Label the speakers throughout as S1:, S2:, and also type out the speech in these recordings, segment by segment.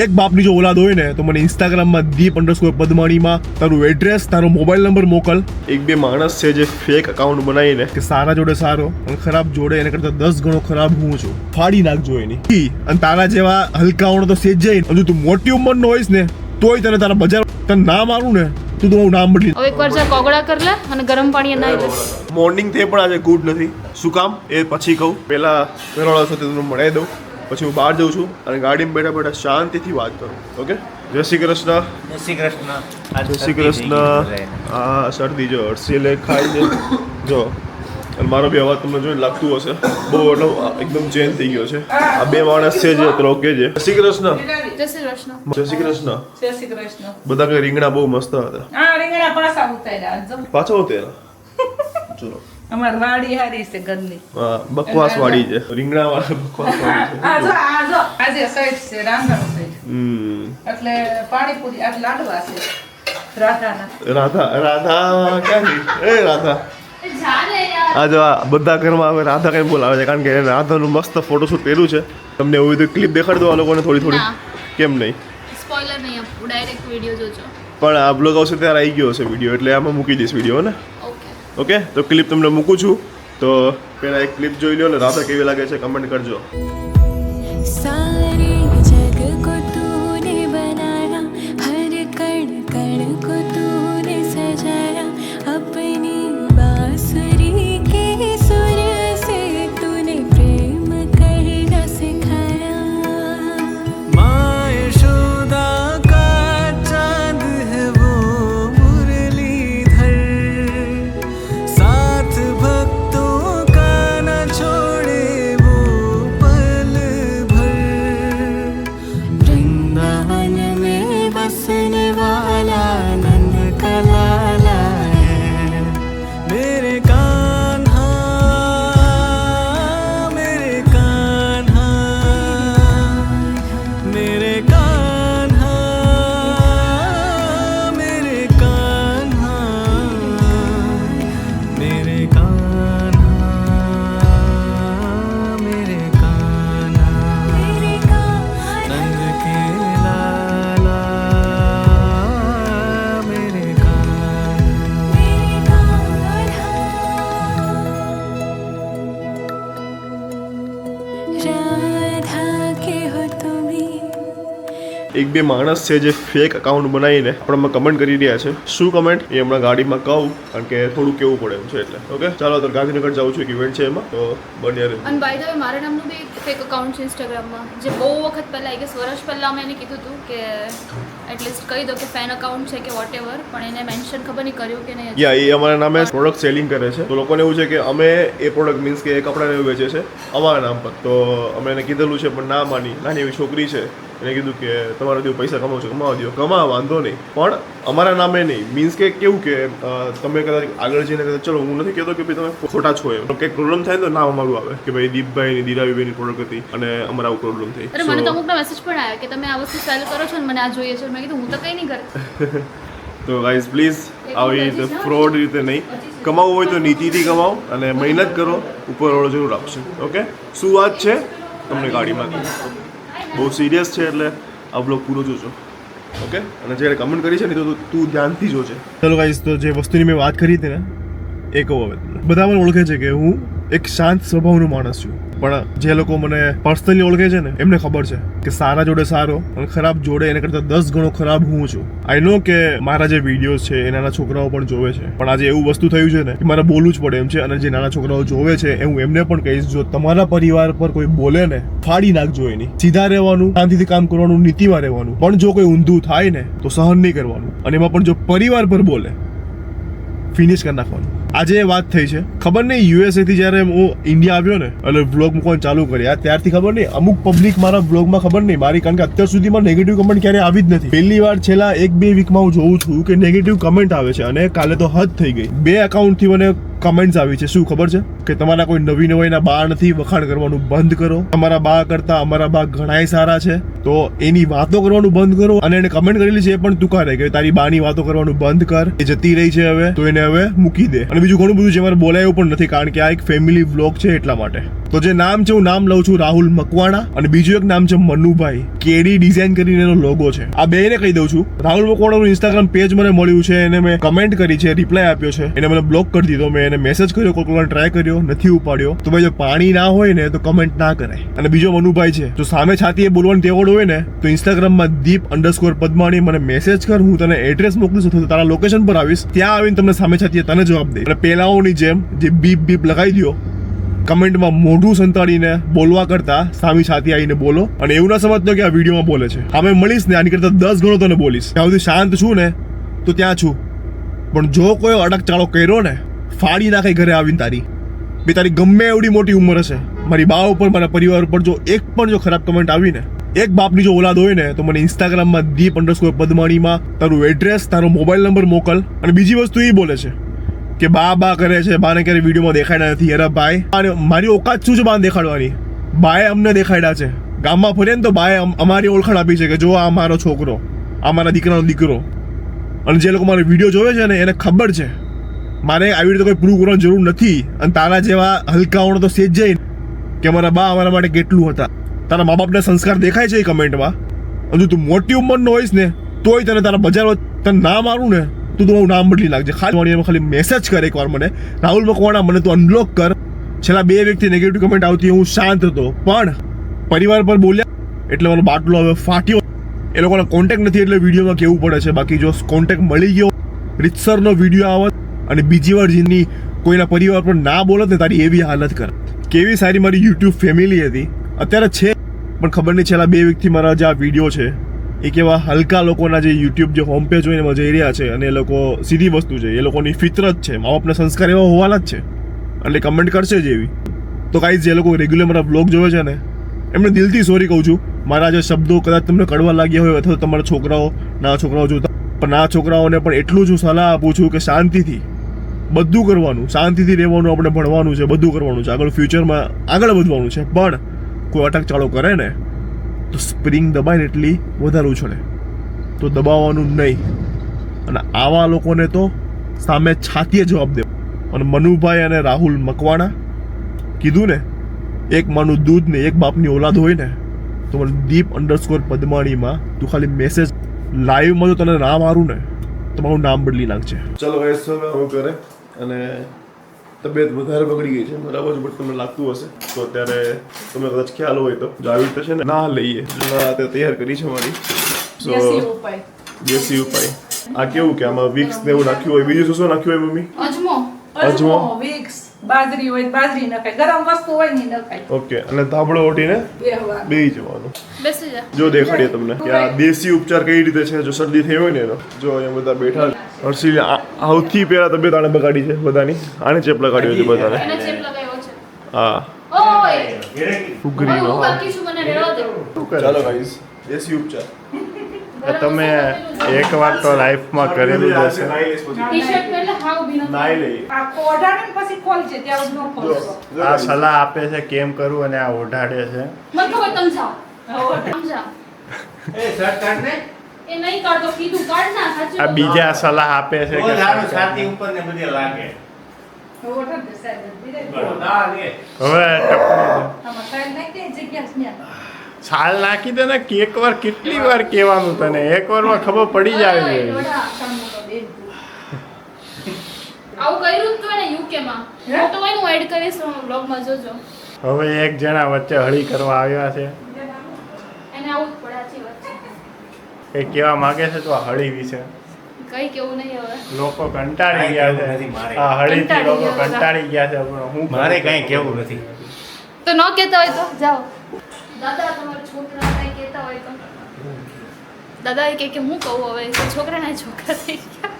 S1: એક બાપની જો ઓલાદ હોય ને તો મને ઇન્સ્ટાગ્રામમાં દીપ_પદમાણીમાં તારું એડ્રેસ, તારો મોબાઈલ નંબર મોકલ. એક બે માણસ છે જે ફેક અકાઉન્ટ બનાવીને કે સારા જોડે સારો અને ખરાબ જોડે એને કરતા 10 ગણો ખરાબ હું છું, ફાડી નાખજો એની. અને તારા જેવા હલકાઓનો તો સેજ જાય. હજુ તું મોટી ઉંમરનો હોઈશ ને તોય તને તારા બજાર તને નામ આવું ને તું તો નામ બદલી.
S2: હવે એકવાર જા કોગળા કર લે અને ગરમ પાણી નાઈ લે.
S1: મોર્નિંગ થઈ પણ આજે ગુડ નથી. શું કામ એ પછી કહું. પેલા ઘરવાળા સાથે તમને મળાવી દઉં, પછી હું બહાર જાઉં છું અને ગાડીમાં બેઠા બેઠા શાંતિથી વાત કરું. ઓકે, જય શ્રી કૃષ્ણ.
S3: જય શ્રી કૃષ્ણ.
S1: જય શ્રી કૃષ્ણ. હા, શરદી જો હર્ષેલે ખાઈ દે જો. અને મારો બી અવાજ તમને જોઈને લાગતું હશે બહુ એટલે એકદમ ચેન્જ થઈ ગયો છે. આ બે માણસ છે જે રોકે છે. જય શ્રી કૃષ્ણ.
S2: જય શ્રી કૃષ્ણ.
S1: જય શ્રી કૃષ્ણ.
S4: જય શ્રી કૃષ્ણ.
S1: બધા કઈ રીંગણા બહુ મસ્ત હતા.
S4: આ રીંગણા પાછા ઉતાર્યા જો.
S1: પાછા ઉતર્યા. ચલો,
S4: અમાર વાડી હારી છે ઘરની.
S1: હા, બકવાસ વાળી છે. રીંગણા વાળા બકવાસ વાળી છે.
S4: આ જો આજે સાઈડ છે રાંધણ સાઈડ. એટલે પાણીપુરી આ લાડવા છે રાધાના.
S1: રાધા ક્યાં ગઈ? એ રાધા
S2: જા ને યાર.
S1: આ જો આ બધા ઘરમાં હવે રાધા કઈ બોલાવે છે કારણ કે એને રાધાનું મસ્ત ફોટોશૂટ કર્યું છે. તમને એવું તો ક્લિપ દેખાડ દો આ લોકોને થોડી થોડી. કેમ નહીં?
S2: સ્પોઇલર નહીં આપું, ડાયરેક્ટ વિડિયો જોજો.
S1: પણ આ બ્લોગ આવશે ત્યારે આવી ગયો હશે વિડીયો, એટલે આમાં મૂકી દઈશ વિડીયો ને.
S2: ઓકે
S1: ઓકે, તો ક્લિપ તમને મૂકું છું. તો પહેલા એક ક્લિપ જોઈ લો ને રાધા કેવી લાગે છે કમેન્ટ કરજો.
S5: सारे जग को तूने बनाया, हर कण कण को तूने सजाया, अपनी बांसुरी के सुर से तूने प्रेम करना सिखाया.
S3: माँ यशोदा का चांद है वो मुरलीधर, साथ भक्तों का न छोड़े वो पल भर. वृंदावन में बसने वाला नंद का लाला है, मेरे कान्हा, मेरे कान्हा, मेरे कान्हा, मेरे कान्हा, मेरे कान्हा, मेरे कान्हा, नंद के लाला, मेरे
S5: राधा के हो तुम्हें.
S1: એક બે માણસ છે જે ફેક અકાઉન્ટ બનાવીને આપણને કમેન્ટ કરી રહ્યા છે. શું કમેન્ટ એ હમણાં ગાડીમાં કહું કારણ કે થોડું કેવું પડે એમ છે એટલે. ઓકે, ચાલો તો ગાંધીનગર જાઉં છું, એક ઇવેન્ટ છે એમાં, તો બન્યા રહેજો.
S2: અને બાય ધ વે મારા નામનું બી ફેક અકાઉન્ટ છે ઇન્સ્ટાગ્રામમાં, જે બહુ વખત પહેલા આઈ ગેસ વર્ષ પહેલા મેં એને કીધું હતું કે એટલીસ્ટ કહી દો કે ફેન અકાઉન્ટ છે કે વોટ એવર, પણ એને મેન્શન ખબર નહીં કર્યું કે નહીં.
S1: યા, એ અમારા નામે પ્રોડક્ટ સેલિંગ કરે છે. તો લોકોને એવું છે કે અમે એ પ્રોડક્ટ મીન્સ કે એ કપડાને એવું વેચે છે અમારા નામ પર. તો અમે એને કીધેલું છે પણ ના માની. નાની એવી છોકરી છે, એને કીધું કે તમારા જેવું પૈસા કમાવો છો કમાવા દો. કમાવા વાંધો નહીં, પણ અમારા નામે નહીં. મીન્સ કે કેવું કે તમે કદાચ આગળ જઈને કદાચ ચલો, હું નથી કહેતો કે ભાઈ તમે ખોટા છો એમ. કંઈક પ્રોબ્લેમ થાય ને તો નામ અમારું આવે કે ભાઈ દીપભાઈની દીરાવીભાઈની પ્રોડક્ટ હતી અને અમારા આવું પ્રોબ્લેમ થઈ.
S2: અરે મને તો અમુકના મેસેજ પણ આવ્યા કે તમે આ વસ્તુ સેલ કરો છો ને મને આ જોઈએ છે. મેં કીધું હું તો કંઈ નહીં કરતી.
S1: તો ગાઈઝ પ્લીઝ આવી રીતે ફ્રોડ રીતે નહીં. કમાવું હોય તો નીતિથી કમાવો અને મહેનત કરો, ઉપરવાળો જરૂર આપશે. ઓકે, શું વાત છે તમને ગાડીમાં કહું. બહુ સિરિયસ છે એટલે આ બ્લોગ પૂરો જોજો. ઓકે, અને જ્યારે કમેન્ટ કરી છે ને તો તું ધ્યાનથી જોજે. ચલો ગાઈઝ, તો જે વસ્તુની મેં વાત કરી હતી ને એ કહું હવે. બધા મને ઓળખે છે કે હું એક શાંત સ્વભાવનો માણસ છું, પણ જે લોકો મને પર્સનલી ઓળખે છે ને એમને ખબર છે કે સારા જોડે સારો અને ખરાબ જોડે એને કરતા 10 ગણો ખરાબ હું છું. આઈ નો કે મારા જે વિડીયોઝ છે એ નાના છોકરાઓ પણ જોવે છે, પણ આજે એવું વસ્તુ થયું છે ને કે મારે બોલવું જ પડે એમ છે. અને જે નાના છોકરાઓ જોવે છે એ હું એમને પણ કહીશ, જો તમારા પરિવાર પર કોઈ બોલે ને ફાડી નાખજો એની. સીધા રહેવાનું, શાંતિથી કામ કરવાનું, નીતિમાં રહેવાનું. પણ જો કોઈ ઊંધું થાય ને તો સહન નહીં કરવાનું. અને એમાં પણ જો પરિવાર પર બોલે ફિનિશ કરી નાખવાનું. આજે એ વાત થઈ છે. ખબર નહીં યુએસએ થી જ્યારે હું ઇન્ડિયા આવ્યો ને એટલે વ્લોગ મૂકવાનું ચાલુ કર્યા ત્યારથી ખબર નહીં અમુક પબ્લિક મારા વ્લોગમાં ખબર નહીં મારી, કારણ કે અત્યાર સુધીમાં નેગેટિવ કમેન્ટ ક્યારે આવી જ નથી. પહેલી વાર છેલ્લા 1-2 વીકમાં હું જોઉં છું કે નેગેટિવ કમેન્ટ આવે છે. અને કાલે તો હદ થઈ ગઈ. 2 એકાઉન્ટથી મને કમેન્ટ્સ આવી છે. શું ખબર છે કે તમારા કોઈ નવી નવાઈના બા નથી, વખાણ કરવાનું બંધ કરો. તમારા બા કરતા અમારા બા ઘણાય સારા છે, તો એની વાતો કરવાનું બંધ કરો. અને એને કમેન્ટ કરેલી છે એ પણ તુકારે કે તારી બાની વાતો કરવાનું બંધ કર, એ જતી રહી છે હવે, તો એને હવે મૂકી દે. અને બીજું ઘણું બધું જે મારે બોલાયું પણ નથી, કારણ કે આ એક ફેમિલી વ્લોગ છે એટલા માટે. તો જે નામ છે હું નામ લઉં છું રાહુલ મકવાણા, અને બીજું એક નામ છે મનુભાઈ કેડી ડિઝાઇન કરીને એનો લોગો છે. આ બેને કહી દઉં છું. રાહુલ મકવાણાનું ઇન્સ્ટાગ્રામ પેજ મને મળ્યું છે, એને મેં કમેન્ટ કરી છે, રિપ્લાય આપ્યો છે, એને મને બ્લોક કરી દીધો. મેં એને મેસેજ કર્યો, કોલ ટ્રાય કર્યો, નથી ઉપાડ્યો. તો ભાઈ જો પાણી ના હોય ને તો કમેન્ટ ના કરાય. અને બીજો મનુભાઈ છે, જો સામે છાતીએ બોલવાની તેવડ હોય ને તો ઇન્સ્ટાગ્રામમાં દીપ_પદ્માણી મને મેસેજ કર, હું તને એડ્રેસ મોકલીશ અથવા તારા લોકેશન પર આવીશ, ત્યાં આવીને તમને સામે છાતીએ તને જવાબ દે. અને પેલાઓની જેમ જે બીપ લગાવી દો, કમેન્ટમાં મોઢું સંતાડીને બોલવા કરતા સામી છાતી આવીને બોલો. અને એવું ના સમજતો કે આ વિડીયોમાં બોલે છે. સામે મળીશ ને આની કરતા 10 ગણો તને બોલીશ. ત્યાં સુધી શાંત છું ને તો ત્યાં છું, પણ જો કોઈ અડક ચાળો કર્યો ને ફાડી નાખે ઘરે આવીને તારી ગમે એવડી મોટી ઉંમર હશે, મારી બા ઉપર, મારા પરિવાર ઉપર જો એક પણ જો ખરાબ કમેન્ટ આવીને, એક બાપની જો ઓલાદ હોય ને તો મને ઇન્સ્ટાગ્રામમાં દીપ_પદ્માણીમાં તારું એડ્રેસ, તારો મોબાઈલ નંબર મોકલ. અને બીજી વસ્તુ એ બોલે છે કે બા કરે છે, બાને ક્યારે વિડીયોમાં દેખાડ્યા નથી. અરે ભાઈ, મારી ઓકાત શું છે બાને દેખાડવાની? બાએ અમને દેખાડ્યા છે. ગામમાં ફરે ને તો બાએ અમારી ઓળખાણ આપી છે કે જો આ મારો છોકરો, આ મારા દીકરાનો દીકરો. અને જે લોકો મારો વિડીયો જોવે છે ને એને ખબર છે મારે આવી રીતે કોઈ પ્રૂવ કરવાની જરૂર નથી. અને તારા જેવા હલકાઓનો તો સેજ જાય કે અમારા બા અમારા માટે કેટલું હતા. તારા મા બાપના સંસ્કાર દેખાય છે એ કમેન્ટમાં. હજુ તું મોટી ઉંમરનો હોઈશ ને તોય તને તારા બજારમાં તને ના મારું ને તું તમારું નામ બદલી નાખજે. ખાલી મેસેજ કર એકવાર મને, રાહુલ મકવાણા મને તું અનબ્લોક કર. છેલ્લા 2 વ્યક્તિ નેગેટિવ કમેન્ટ આવતી હું શાંત હતો, પણ પરિવાર પર બોલ્યા એટલે મારો બાટલો હવે ફાટ્યો. એ લોકોના કોન્ટેક્ટ નથી એટલે વિડીયોમાં કેવું પડે છે. બાકી જો કોન્ટેક્ટ મળી ગયો, રીતસરનો વિડીયો આવત અને બીજી વાર જીની કોઈના પરિવાર પર ના બોલત ને તારી એવી હાલત કર. કેવી સારી મારી યુટ્યુબ ફેમિલી હતી, અત્યારે છે પણ ખબર નહીં છેલ્લા 2 વીકથી મારા જે આ વિડીયો છે એ કેવા હલકા લોકોના જે યુટ્યુબ જે હોમ પેજ હોય એમાં જઈ રહ્યા છે. અને એ લોકો સીધી વસ્તુ છે, એ લોકોની ફિતરત છે, મા બાપના સંસ્કાર એવા હોવાના જ છે, એટલે કમેન્ટ કરશે જ એવી. તો કાંઈ જે લોકો રેગ્યુલર મારા બ્લોગ જોવે છે ને એમને દિલથી સોરી કહું છું. મારા જે શબ્દો કદાચ તમને કડવા લાગ્યા હોય અથવા તમારા છોકરાઓ જોતા, પણ આ છોકરાઓને પણ એટલું જ સલાહ આપું છું કે શાંતિથી બધું કરવાનું, શાંતિથી રહેવાનું, આપણે ભણવાનું છે, બધું કરવાનું છે, આગળ ફ્યુચરમાં આગળ વધવાનું છે. પણ કોઈ અટક ચાળો કરે ને તો સ્પ્રિંગ દબાઈને એટલી વધારે ઉછળે, તો દબાવવાનું નહીં. અને આવા લોકોને તો સામે છાતીએ જવાબ દેવો. અને મનુભાઈ અને રાહુલ મકવાણા કીધું ને, એક માનું દૂધ ને એક બાપની ઓલાદ હોય ને તો મને દીપ_પદ્માણીમાં તું ખાલી મેસેજ લાઈવમાં જો તને ના મારું ને તો મારું નામ બદલી નાખજે. ચલો ગાઈસ, હવે હું કરે અને તબિયત વધારે બગડી ગઈ છે બરાબર, બટ તમને લાગતું હશે તો અત્યારે તમને કદાચ ખ્યાલ હોય તો જો આવી રીતે છે ને ના લઈએ, તૈયાર કરી છે મારી. દેશી ઉપાય. આ કેવું કે આમાં વિક્સ ને એવું નાખ્યું હોય, બીજું શું નાખ્યું હોય મમ્મી?
S4: અજમો, વિક્સ, બાજરી હોય બાજરી નખાય, ગરમ વસ્તુ હોય ની નખાય.
S1: ઓકે. અને ધાબળો ઓટીને બેહી જવાનું. જો દેખાડીએ તમને કે આ દેશી ઉપચાર કઈ રીતે છે. જો શરદી થઈ હોય ને એનો, જો અહીંયા બધા બેઠા. હર્ષિલ સૌથી પહેલા તબિયત આને બગાડી છે બધાની, આને ચેપ લગાડ્યો છે બધાને. હા, ઉગરીનો. ચાલો ગાઈસ, દેશી ઉપચાર
S6: તમે એક વાર તો લાઈફમાં કરેલું જ હશે. આ સલાહ આપે છે કેમ કરવું અને આ ઓઢાડે છે. આ બીજા સલાહ આપે છે કે હવે છાલ નાખી દે ને. એક વાર કેટલી વાર કહેવાનું તને? એક વારમાં ખબર પડી જાય છે.
S2: આવું કર્યું તો એને યુકે માં ફોટો હોય હું એડ કરીશ બ્લોગ માં જોજો.
S6: હવે એક જણા વચ્ચે હળી કરવા આવ્યા છે.
S2: એને આવું જ પડે છે વચ્ચે.
S6: કઈ કહેવા માંગે છે તો આ હળી વિશે?
S2: કઈ કેવું નહીં હવે.
S6: લોકો કંટાળી ગયા છે આ હળીથી, લોકો કંટાળી ગયા છે. હું
S7: મારે કઈ કેવું નથી.
S2: તો ન કહેતા હોય તો જાઓ. દાદા તમારા છોકરા કઈ કહેતા હોય તો દાદા એ કે હું કહું હવે છોકરાના છોકરા થઈ ગયા.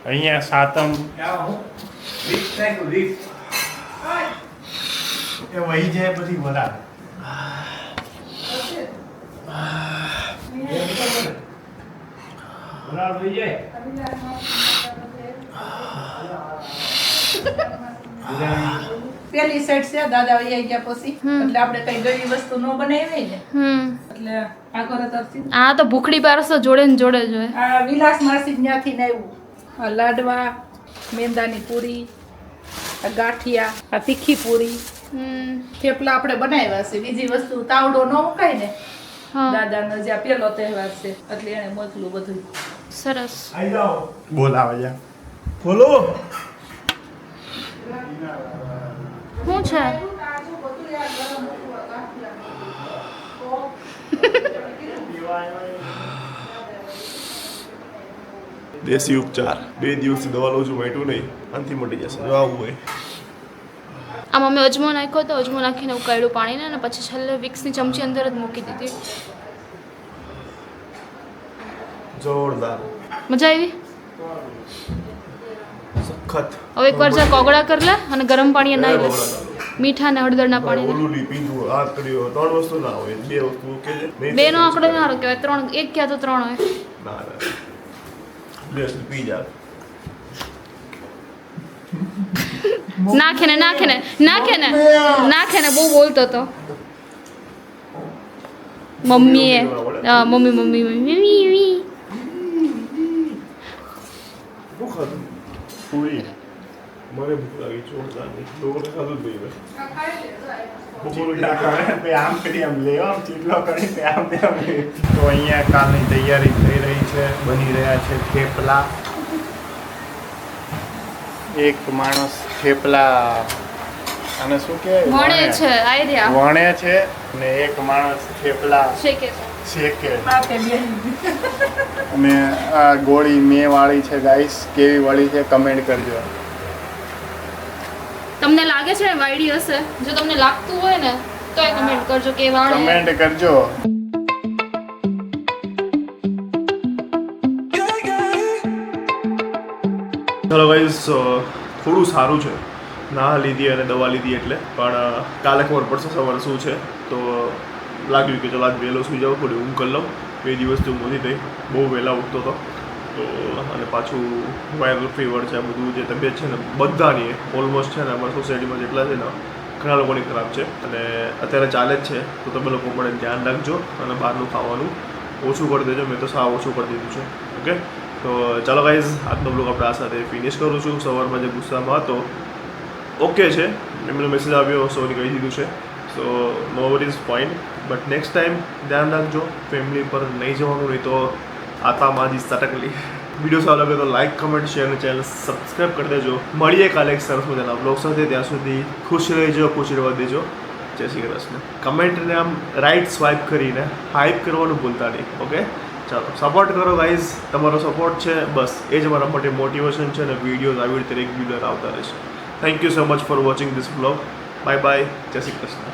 S6: અહીંયા સાતમ એ વહી જાય પછી વડા.
S4: પેલી સાઈડ છે દાદા વહી ગયા પછી, એટલે આપણે કઈ ગળી વસ્તુ ન બનાવી ને એટલે આ કરે તરથી.
S2: આ તો ભૂખડી પારસ તો જોડે ને જોડે જોઈએ.
S4: આ વિલાસ માસી ત્યાંથી ને આવ્યું. આ લાડવા, મેંદાની પૂરી, આ ગાંઠિયા આ તીખી પૂરી થેપલા આપણે બનાવ્યા છે. બીજી વસ્તુ તાવડો ન મુકાય ને,
S2: હા
S4: દાદાનો જે આ પેલો તહેવાર છે એટલે એને મોકલું બધું.
S2: સરસ.
S6: બોલાવે જા.
S1: બોલો.
S2: શું છે?
S1: દેશી ઉપચાર 2 દિવસથી દવા લઉં છું, બેઠું નહીં, આનાથી મટી જશે જો આવું હોય.
S2: આમાં મેં અજમો નાખ્યો હતો, અજમો નાખીને ઉકાળ્યું પાણીને અને પછી છેલ્લે વિક્સની ચમચી અંદર જ મૂકી દીધી.
S1: જોરદાર,
S2: મજા આવી.
S1: સખત.
S2: હવે એકવાર જા કોગળા કરી લે અને ગરમ પાણી નાહી લે, મીઠા ને હળદરના પાણી.
S1: ઓલું લી પીધું, આ કર્યું, 3 વસ્તુ ના હોય, 2 વસ્તુ કે છે.
S2: બે નો આંકડો ના સારો કહેવાય, 3 એક ક્યાં તો 3 હોય.
S1: ના ના, 2 વસ્તુ પી જા.
S2: નાખે ને નાખે ને નાખે ને નાખે ને, બહુ બોલતો હતો. મમ્મીએ મમ્મી મમ્મી મમ્મી.
S1: શું ખાધું? પૂરી. મને ભૂખ લાગી જોરદારની. લોકોને ખાધું જ નહીં મેં.
S6: આમ કરી આમ લેવા આમ ચીટલો કરી આમ તેમ લે. તો અહીંયા કાલની તૈયારી થઈ રહી છે, બની રહ્યા છે થેપલા. એક માણસ થેપલા આને શું કહેવાય
S2: વણે છે આઈડિયા
S6: વણે છે અને એક માણસ થેપલા
S2: શેકે છે.
S6: શેકે.
S4: માથે બેસી.
S6: અને આ ગોળી મેં વાળી છે ગાઈસ, કેવી વાળી છે કમેન્ટ કરજો.
S2: તમને લાગે છે વાયડી હશે? જો તમને લાગતું હોય ને તો એ કમેન્ટ કરજો કે વાળે.
S6: કમેન્ટ કરજો.
S1: ચલો ગાઈઝ, થોડું સારું છે, ના લીધી અને દવા લીધી એટલે, પણ કાલે ખબર પડશે સવારે શું છે. તો લાગ્યું કે ચલો આજ વહેલો સુઈ જાઉં, થોડી ઊંઘ કરી લઉં. 2 દિવસથી ઊંઘ નથી થઈ, બહુ વહેલા ઉઠતો હતો. તો અને પાછું વાયરલ ફીવર છે, આ બધું જે તબિયત છે ને બધાની ઓલમોસ્ટ છે ને અમારા સોસાયટીમાં જેટલા છે ને ઘણા લોકોની ખરાબ છે અને અત્યારે ચાલે જ છે. તો તમે લોકો પણ ધ્યાન રાખજો અને બહારનું ખાવાનું ઓછું કરી દેજો. મેં તો સાવ ઓછું કરી દીધું છે. ઓકે, તો ચાલો ગાઈઝ, આજનો બ્લોગ આપણે આ સાથે ફિનિશ કરું છું. સવારમાં જે ગુસ્સામાં હતો ઓકે છે, એમનો મેસેજ આવ્યો, સોરી કહી દીધું છે. So no worries fine, but next time ધ્યાન રાખજો, ફેમિલી પર નહીં જવાનું, નહીં તો આતામાં જ સટકલી. વિડીયો સારો લાગે તો લાઇક, કમેન્ટ, શેર અને ચેનલ સબસ્ક્રાઈબ કરી દેજો. મળીએ કાલે એક સરસ મજાના બ્લોગ સાથે. ત્યાં સુધી ખુશ રહેજો, ખુશ રહેવા દેજો. જય શ્રી કૃષ્ણ. કમેન્ટને આમ રાઈટ સ્વાઇપ કરીને હાઇપ કરવાનું ભૂલતા નહીં. ઓકે, ચાલો સપોર્ટ કરો ગાઈઝ, તમારો સપોર્ટ છે બસ એ જ મારા માટે મોટિવેશન છે અને વિડીયોઝ આવી રીતે રેગ્યુલર આવતા રહેશે. Thank you so much for watching this blog. Bye bye, જય શ્રી કૃષ્ણ.